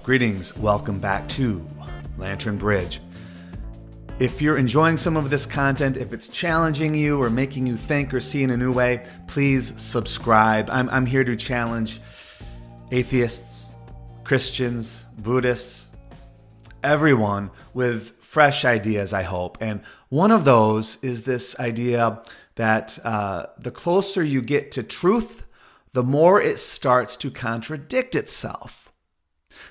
Greetings, welcome back to Lantern Bridge. If you're enjoying some of this content, if it's challenging you or making you think or see in a new way, please subscribe. I'm here to challenge atheists, Christians, Buddhists, everyone with fresh ideas, I hope. And one of those is this idea that the closer you get to truth, the more it starts to contradict itself.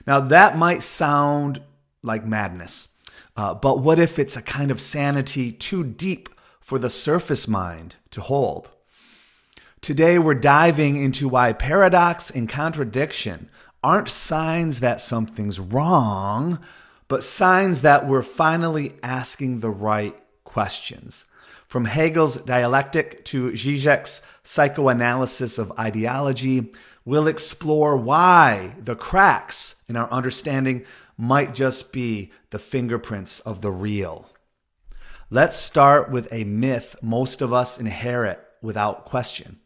Now, that might sound like madness, but what if it's a kind of sanity too deep for the surface mind to hold? Today, we're diving into why paradox and contradiction aren't signs that something's wrong, but signs that we're finally asking the right questions. From Hegel's dialectic to Žižek's psychoanalysis of ideology, we'll explore why the cracks in our understanding might just be the fingerprints of the real. Let's start with a myth most of us inherit without question.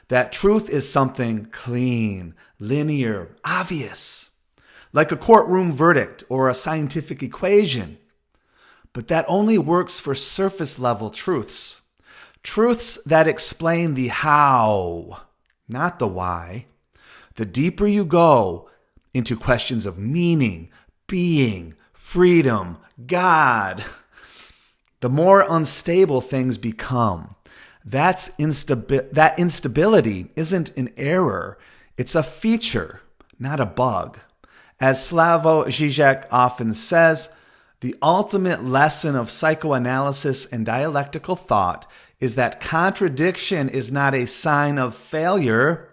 That truth is something clean, linear, obvious, like a courtroom verdict or a scientific equation. But that only works for surface level truths. Truths that explain the how, not the why. The deeper you go into questions of meaning, being, freedom, God, the more unstable things become. That instability isn't an error. It's a feature, not a bug. As Slavoj Žižek often says, the ultimate lesson of psychoanalysis and dialectical thought is that contradiction is not a sign of failure,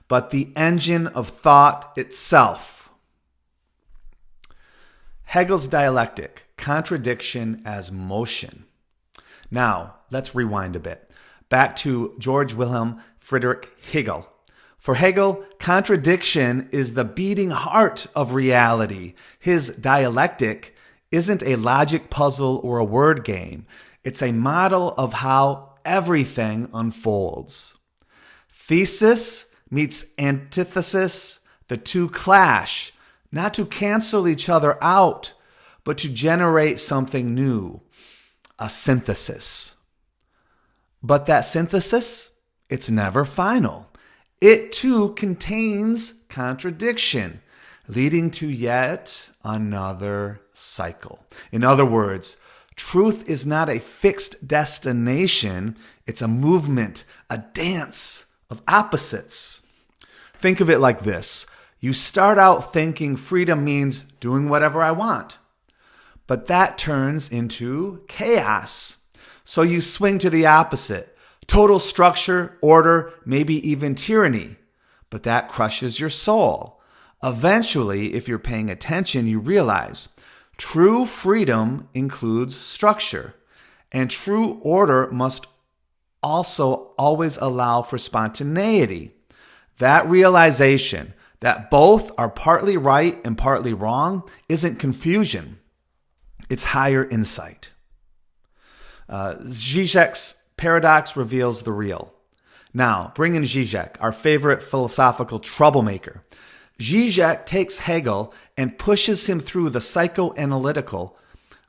but the engine of thought itself. Hegel's dialectic, contradiction as motion. Now, let's rewind a bit. Back to Georg Wilhelm Friedrich Hegel. For Hegel, contradiction is the beating heart of reality. His dialectic isn't a logic puzzle or a word game. It's a model of how everything unfolds. Thesis meets antithesis, the two clash, not to cancel each other out, but to generate something new, a synthesis. But that synthesis, it's never final. It too contains contradiction, leading to yet another cycle. In other words, truth is not a fixed destination, it's a movement, a dance of opposites. Think of it like this. You start out thinking freedom means doing whatever I want, but that turns into chaos. So you swing to the opposite. Total structure, order, maybe even tyranny, but that crushes your soul. Eventually, if you're paying attention, you realize true freedom includes structure, and true order must also always allow for spontaneity. That realization that both are partly right and partly wrong isn't confusion. It's higher insight. Žižek's paradox reveals the real. Now, bring in Žižek, our favorite philosophical troublemaker. Žižek takes Hegel and pushes him through the psychoanalytical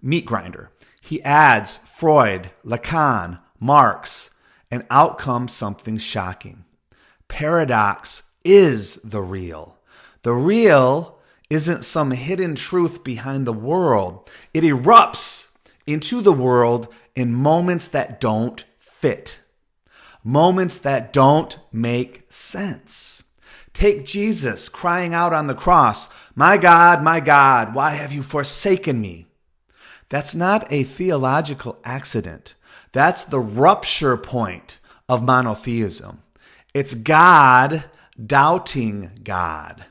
meat grinder. He adds Freud, Lacan, Marx, and out comes something shocking. Paradox is the real. The real isn't some hidden truth behind the world. It erupts into the world in moments that don't fit, moments that don't make sense. Take Jesus crying out on the cross, my God, why have you forsaken me?" That's not a theological accident. That's the rupture point of monotheism. It's God doubting God.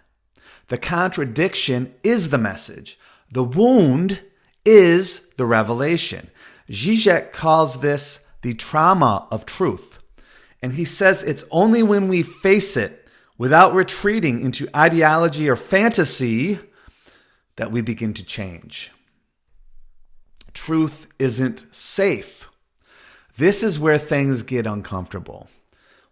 The contradiction is the message. The wound is the revelation. Žižek calls this the trauma of truth. And he says it's only when we face it without retreating into ideology or fantasy that we begin to change. Truth isn't safe. This is where things get uncomfortable.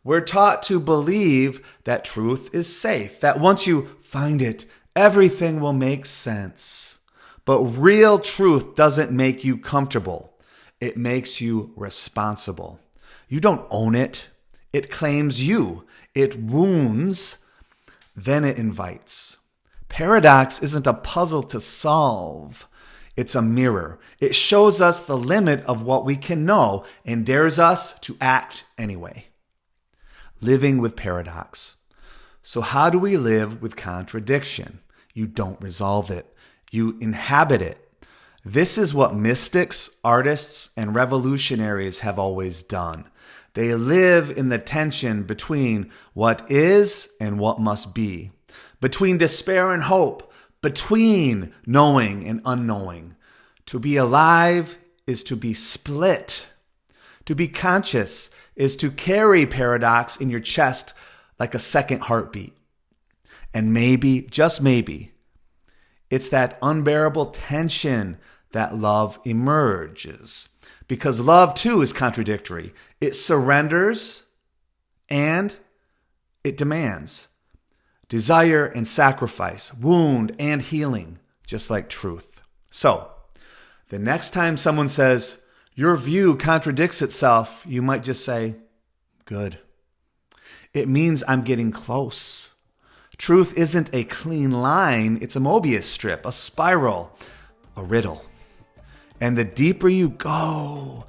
We're taught to believe that truth is safe, that once you find it Everything will make sense. But real truth doesn't make you comfortable. It makes you responsible. You don't own it. It claims you. It wounds, then it invites. Paradox isn't a puzzle to solve. It's a mirror. It shows us the limit of what we can know and dares us to act anyway. Living with paradox. So how do we live with contradiction? You don't resolve it. You inhabit it. This is what mystics, artists, and revolutionaries have always done. They live in the tension between what is and what must be, between despair and hope, between knowing and unknowing. To be alive is to be split. To be conscious is to carry paradox in your chest like a second heartbeat. And maybe, just maybe, it's that unbearable tension that love emerges. Because love, too, is contradictory. It surrenders and it demands. Desire and sacrifice, wound and healing, just like truth. So, the next time someone says, your view contradicts itself, you might just say, good. It means I'm getting close. Truth isn't a clean line, it's a Mobius strip, a spiral, a riddle. And the deeper you go,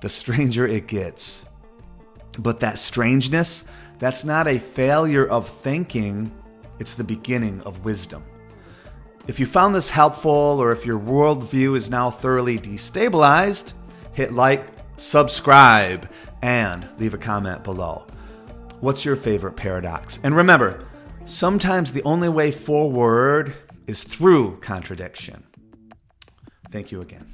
the stranger it gets. But that strangeness, that's not a failure of thinking, it's the beginning of wisdom. If you found this helpful, or if your worldview is now thoroughly destabilized, hit like, subscribe, and leave a comment below. What's your favorite paradox? And remember, sometimes the only way forward is through contradiction. Thank you again.